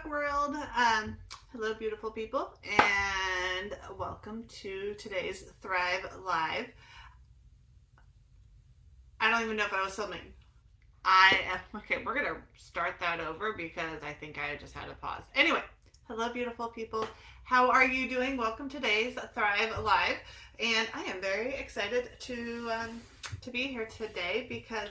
world. Hello, beautiful people, and welcome to today's Thrive Live. I don't even know if I was filming. Okay, we're gonna start that over because I think I just had a pause. Anyway, hello, beautiful people. How are you doing? Welcome to today's Thrive Live, and I am very excited to be here today because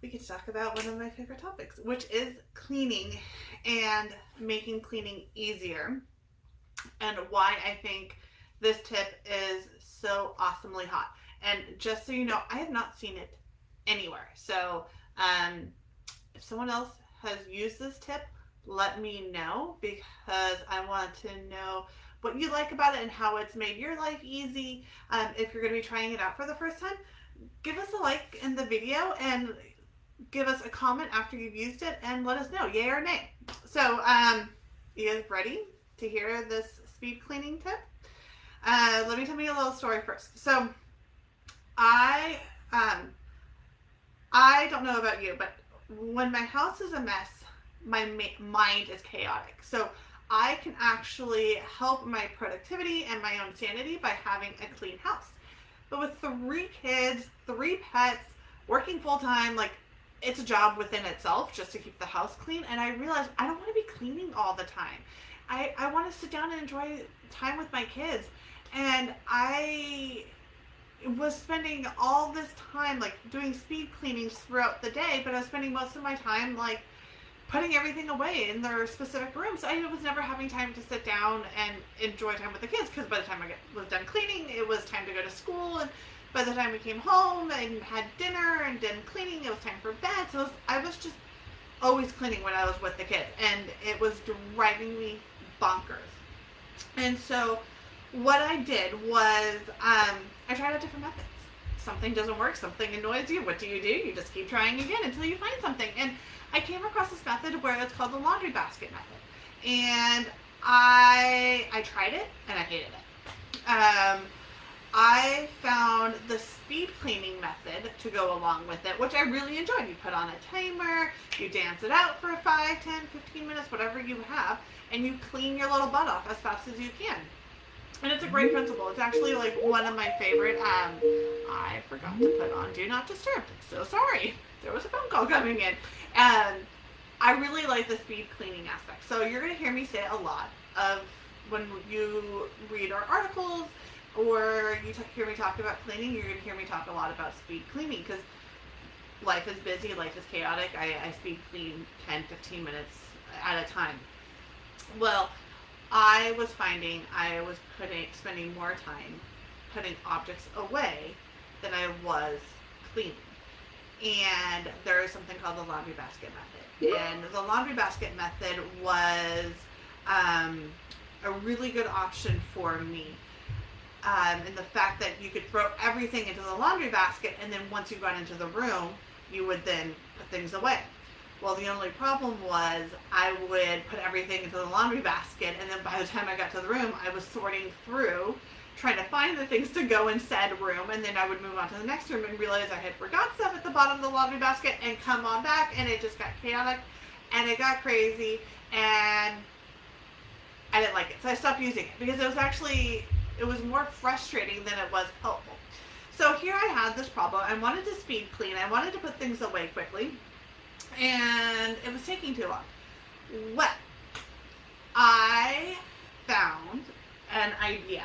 we get to talk about one of my favorite topics, which is cleaning and making cleaning easier, and why I think this tip is so awesomely hot. And just so you know, I have not seen it anywhere. So if someone else has used this tip, let me know because I want to know what you like about it and how it's made your life easy. If you're going to be trying it out for the first time, give us a like in the video and give us a comment after you've used it and let us know, yay or nay. So, you guys ready to hear this speed cleaning tip? Let me tell you a little story first. So, I don't know about you, but when my house is a mess, my mind is chaotic. So, I can actually help my productivity and my own sanity by having a clean house. But with 3 kids, 3 pets, working full time, like, it's a job within itself just to keep the house clean. And I realized I don't want to be cleaning all the time. I want to sit down and enjoy time with my kids. And I was spending all this time like doing speed cleanings throughout the day, but I was spending most of my time like putting everything away in their specific rooms. So I was never having time to sit down and enjoy time with the kids because by the time I was done cleaning, it was time to go to school, and by the time we came home and had dinner and done cleaning, it was time for bed. So I was just always cleaning when I was with the kids, and it was driving me bonkers. And so what I did was I tried out different methods. Something doesn't work, something annoys you. What do? You just keep trying again until you find something. And I came across this method where it's called the laundry basket method. And I tried it and I hated it. I found the speed cleaning method to go along with it, which I really enjoyed. You put on a timer, you dance it out for 5, 10, 15 minutes, whatever you have, and you clean your little butt off as fast as you can. And it's a great principle. It's actually like one of my favorite. I forgot to put on Do Not Disturb. So sorry. There was a phone call coming in. I really like the speed cleaning aspect. So you're going to hear me say a lot of when you read our articles, or you hear me talk about cleaning, you're going to hear me talk a lot about speed cleaning because life is busy, life is chaotic. I speed clean 10, 15 minutes at a time. Well, I was finding I was spending more time putting objects away than I was cleaning. And there is something called the laundry basket method. And the laundry basket method was a really good option for me. And the fact that you could throw everything into the laundry basket, and then once you got into the room, you would then put things away. Well, the only problem was I would put everything into the laundry basket, and then by the time I got to the room, I was sorting through, trying to find the things to go in said room, and then I would move on to the next room and realize I had forgot stuff at the bottom of the laundry basket and come on back, and it just got chaotic, and it got crazy, and I didn't like it. So I stopped using it because it was more frustrating than it was helpful. So here I had this problem. I wanted to speed clean. I wanted to put things away quickly, and it was taking too long. Well, I found an idea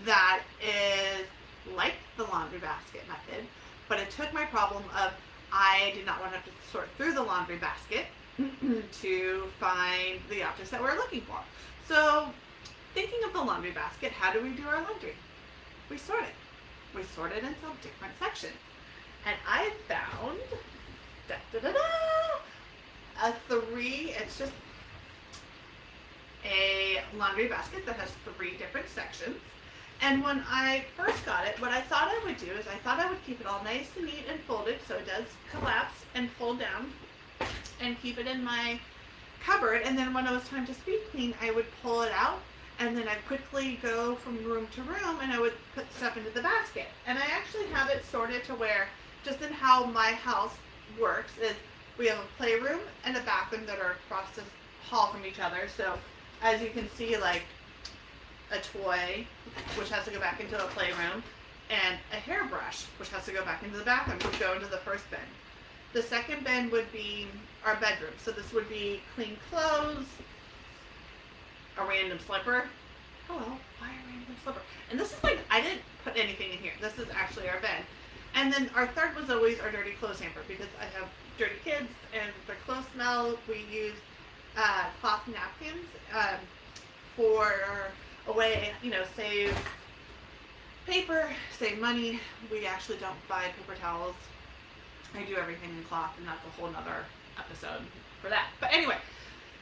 that is like the laundry basket method, but it took my problem of I did not want to have to sort through the laundry basket to find the objects that we're looking for. So thinking of the laundry basket, how do we do our laundry? We sort it. We sort it into different sections. And I found it's just a laundry basket that has 3 different sections. And when I first got it, what I thought I would do is I thought I would keep it all nice and neat and folded so it does collapse and fold down, and keep it in my cupboard. And then when it was time to speed clean, I would pull it out, and then I'd quickly go from room to room, and I would put stuff into the basket. And I actually have it sorted to where, just in how my house works, is we have a playroom and a bathroom that are across the haul from each other. So as you can see, like a toy, which has to go back into a playroom, and a hairbrush, which has to go back into the bathroom, would go into the first bin. The second bin would be our bedroom. So this would be clean clothes, a random slipper. Hello, why a random slipper? And this is like, I didn't put anything in here. This is actually our bin. And then our third was always our dirty clothes hamper, because I have dirty kids and their clothes smell. We use cloth napkins for a way, save paper, save money. We actually don't buy paper towels. I do everything in cloth, and that's a whole nother episode for that. But anyway,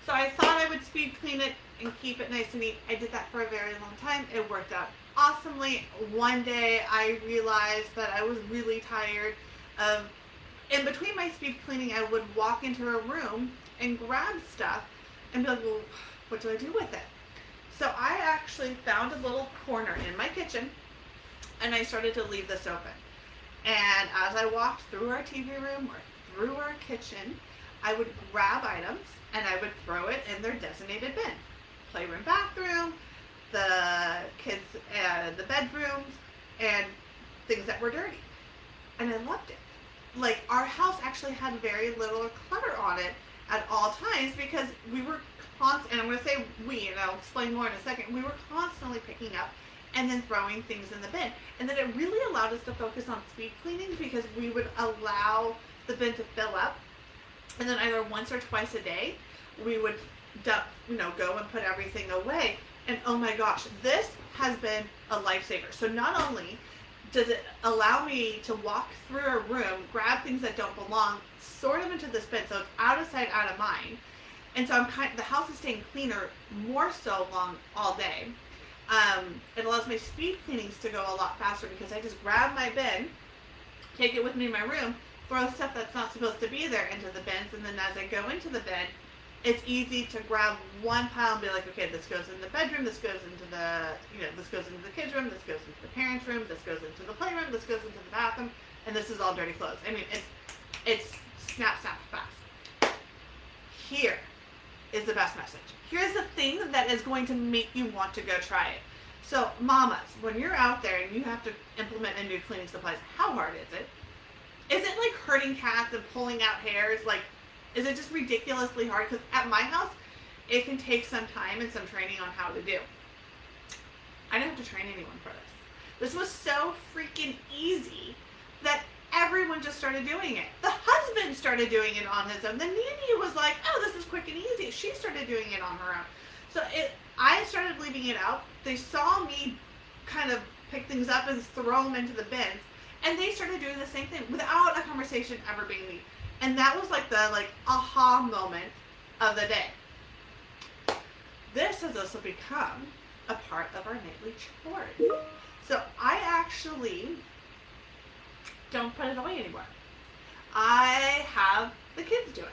so I thought I would speed clean it and keep it nice and neat. I did that for a very long time. It worked out awesomely. One day I realized that I was really tired of, in between my speed cleaning, I would walk into a room and grab stuff and be like, well, what do I do with it? So I actually found a little corner in my kitchen, and I started to leave this open. And as I walked through our TV room or through our kitchen, I would grab items and I would throw it in their designated bin. Playroom, bathroom, the kids, the bedrooms, and things that were dirty. And I loved it. Like, our house actually had very little clutter on it at all times, because we were and I'm going to say we, and I'll explain more in a second, we were constantly picking up and then throwing things in the bin. And then it really allowed us to focus on speed cleaning, because we would allow the bin to fill up, and then either once or twice a day we would dump, go and put everything away. And oh my gosh, this has been a lifesaver. So not only does it allow me to walk through a room, grab things that don't belong, sort them into this bin, so it's out of sight, out of mind. And so the house is staying cleaner more so long all day. It allows my speed cleanings to go a lot faster, because I just grab my bin, take it with me in my room, throw stuff that's not supposed to be there into the bins, and then as I go into the bin, it's easy to grab one pile and be like, okay, this goes in the bedroom, this goes into the, this goes into the kids' room, this goes into the parents' room, this goes into the playroom, this goes into the bathroom, and this is all dirty clothes. I mean, it's snap, fast. Here is the best message. Here's the thing that is going to make you want to go try it. So mamas, when you're out there and you have to implement a new cleaning supplies, how hard is it? Is it like herding cats and pulling out hairs? Like, is it just ridiculously hard? Because at my house, it can take some time and some training on how to do. I didn't have to train anyone for this. This was so freaking easy that everyone just started doing it. The husband started doing it on his own. The nanny was like, oh, this is quick and easy. She started doing it on her own. So I started leaving it out. They saw me kind of pick things up and throw them into the bins. And they started doing the same thing without a conversation ever being made. And that was like the aha moment of the day. This has also become a part of our nightly chores. So I actually don't put it away anymore. I have the kids do it.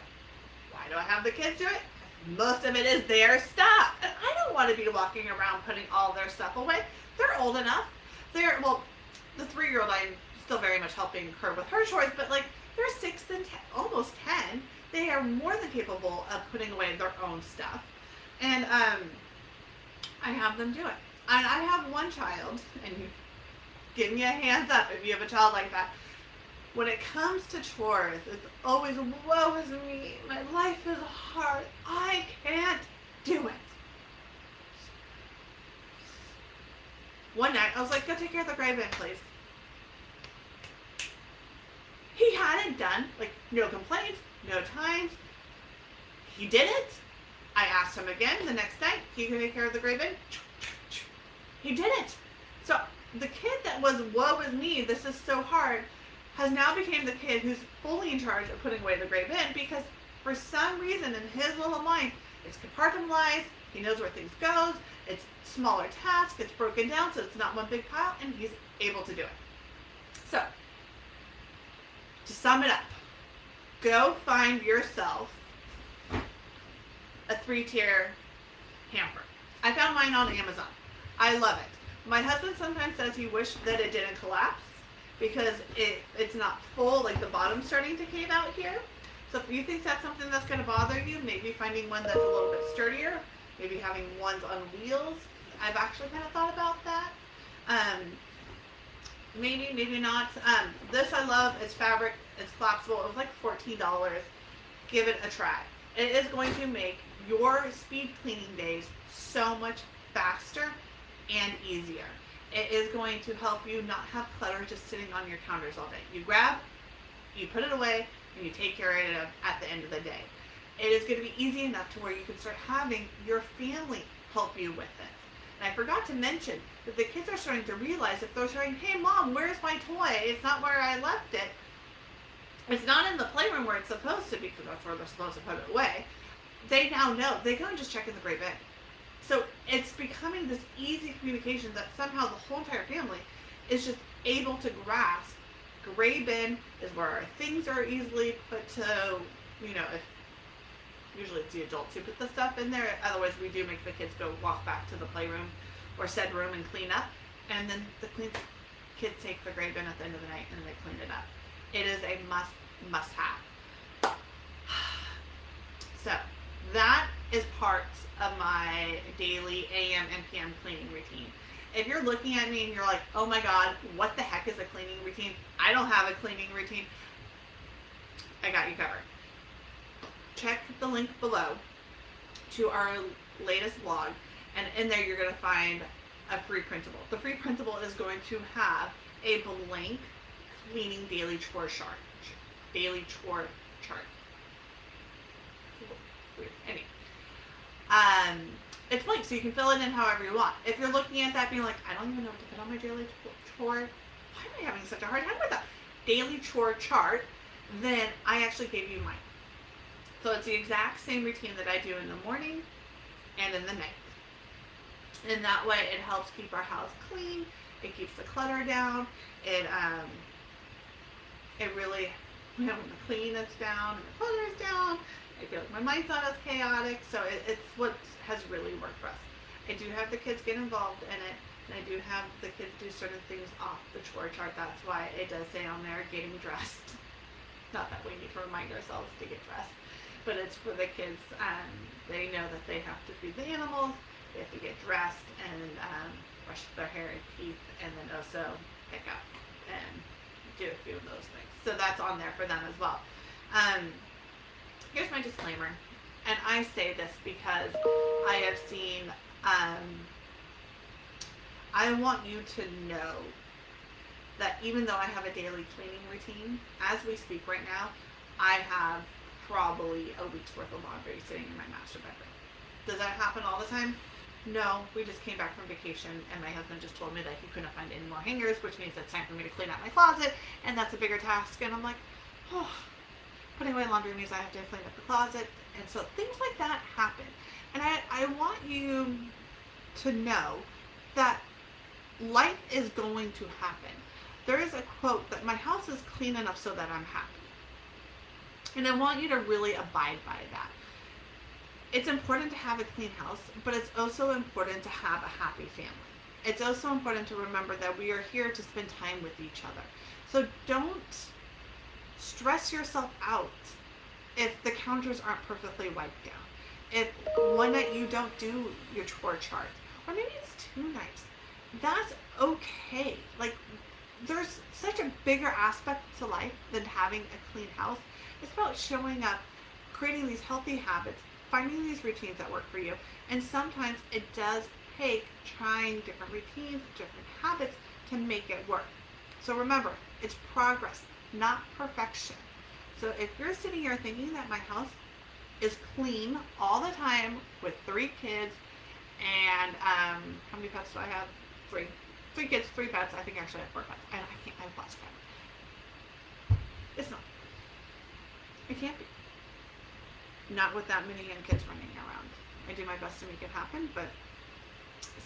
Why do I have the kids do it? Most of it is their stuff. And I don't want to be walking around putting all their stuff away. They're old enough. The 3-year-old, I'm still very much helping her with her chores, but they're 6 and 10, almost 10. They are more than capable of putting away their own stuff. And I have them do it. And I have one child, and you give me a hands up if you have a child like that. When it comes to chores, it's always, woe is me, my life is hard, I can't do it. One night, I was like, go take care of the gray bin, please. He hadn't done, no complaints, no times. He did it. I asked him again the next night, can you take care of the gray bin? He did it. So the kid that was, woe is me, this is so hard, has now become the kid who's fully in charge of putting away the gray bin, because for some reason in his little mind, it's compartmentalized, he knows where things go, it's smaller tasks, it's broken down so it's not one big pile, and he's able to do it. So, to sum it up, go find yourself a 3-tier hamper. I found mine on Amazon. I love it. My husband sometimes says he wished that it didn't collapse, because it's not full, the bottom's starting to cave out here. So if you think that's something that's going to bother you, maybe finding one that's a little bit sturdier, maybe having ones on wheels. I've actually kind of thought about that. Um, maybe not. This I love. It's fabric. It's collapsible. It was like $14. Give it a try. It is going to make your speed cleaning days so much faster and easier. It is going to help you not have clutter just sitting on your counters all day. You grab, you put it away, and you take care of it at the end of the day. It is going to be easy enough to where you can start having your family help you with it. And I forgot to mention that the kids are starting to realize if they're saying, hey mom, where's my toy? It's not where I left it. It's not in the playroom where it's supposed to be, because that's where they're supposed to put it away. They now know. They go and just check in the gray bin. So it's becoming this easy communication that somehow the whole entire family is just able to grasp. Gray bin is where our things are easily put to, if usually it's the adults who put the stuff in there. Otherwise, we do make the kids go walk back to the playroom or said room and clean up. And then the kids take the gray bin at the end of the night and they clean it up. It is a must have. So that is part of my daily AM and PM cleaning routine. If you're looking at me and you're like, oh my God, what the heck is a cleaning routine? I don't have a cleaning routine. I got you covered. Check the link below to our latest blog, and in there you're going to find a free printable. The free printable is going to have a blank cleaning daily chore chart. Weird. Anyway. It's blank, so you can fill it in however you want. If you're looking at that being like, I don't even know what to put on my daily chore, why am I having such a hard time with that? Daily chore chart, then I actually gave you mine. So it's the exact same routine that I do in the morning and in the night. And that way it helps keep our house clean, it keeps the clutter down, it really, when the clean is down and the clutter is down, I feel like my mind's not as chaotic, so it's what has really worked for us. I do have the kids get involved in it, and I do have the kids do certain things off the chore chart. That's why it does say on there, getting dressed. Not that we need to remind ourselves to get dressed, but it's for the kids. They know that they have to feed the animals, they have to get dressed, and brush their hair and teeth, and then also pick up and do a few of those things. So that's on there for them as well. Here's my disclaimer, and I say this because I have seen, I want you to know that even though I have a daily cleaning routine, as we speak right now, I have probably a week's worth of laundry sitting in my master bedroom. Does that happen all the time? No, we just came back from vacation and my husband just told me that he couldn't find any more hangers, which means it's time for me to clean out my closet, and that's a bigger task, and I'm like, oh. Putting away laundry means I have to clean up the closet, and so things like that happen. And I want you to know that life is going to happen. There is a quote that my house is clean enough so that I'm happy. And I want you to really abide by that. It's important to have a clean house, but it's also important to have a happy family. It's also important to remember that we are here to spend time with each other. So don't stress yourself out if the counters aren't perfectly wiped down. If one night you don't do your chore chart, or maybe it's 2 nights, that's okay. Like, there's such a bigger aspect to life than having a clean house. It's about showing up, creating these healthy habits, finding these routines that work for you, and sometimes it does take trying different routines, different habits to make it work. So remember, it's progress, not perfection. So if you're sitting here thinking that my house is clean all the time with 3 kids and how many pets do I have? 3 kids, 3 pets. I think actually I have 4 pets, and I've lost count. It's not. It can't be. Not with that many young kids running around. I do my best to make it happen, but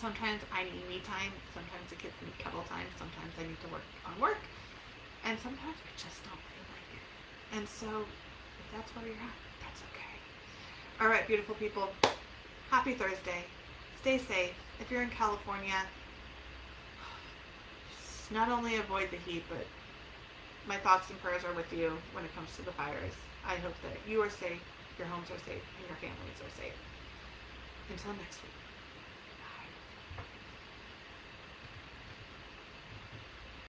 sometimes I need me time. Sometimes the kids need cuddle time. Sometimes I need to work on work. And sometimes I just don't feel like it. And so, if that's where you're at, that's okay. All right, beautiful people. Happy Thursday. Stay safe. If you're in California, not only avoid the heat, but my thoughts and prayers are with you when it comes to the fires. I hope that you are safe, your homes are safe, and your families are safe. Until next week.